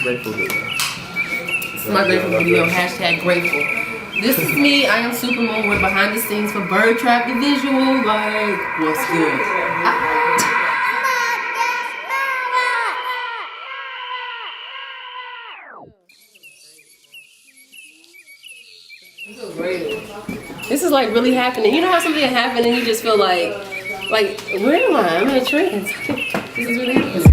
grateful video. This is my grateful video. Hashtag grateful. This is me. I am Supermoon. We're behind the scenes for Bird Trap the Visual. Like, what's good? This is like really happening. You know how something happened and you just feel like, where am I? I'm in a trance. This is really happening.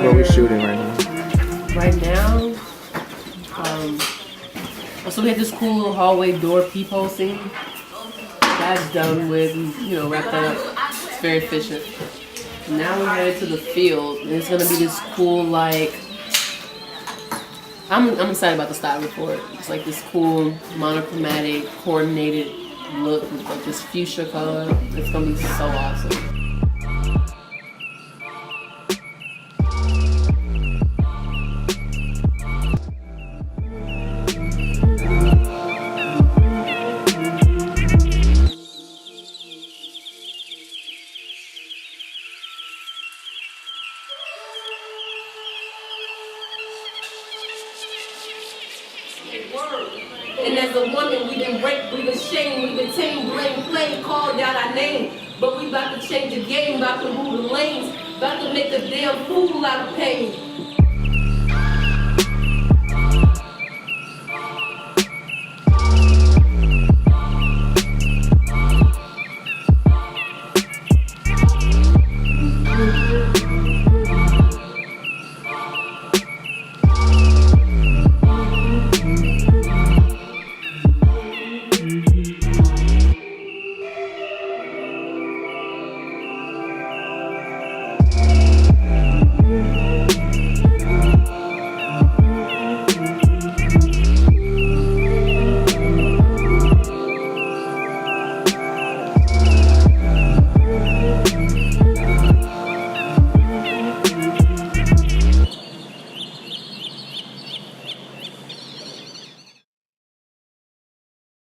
What we shooting right now? Right now, so we had this cool little hallway door peephole scene. That's done with, wrapped that up. It's very efficient. Now we're headed to the field, and it's gonna be this cool, I'm excited about the style report. It's like this cool monochromatic, coordinated look with like this fuchsia color. It's gonna be so awesome. And as a woman, we've been raped, we've been shamed, we've been tamed, blamed, played, called out our name. But we about to change the game, about to rule the lanes, about to make a damn fool out of pain.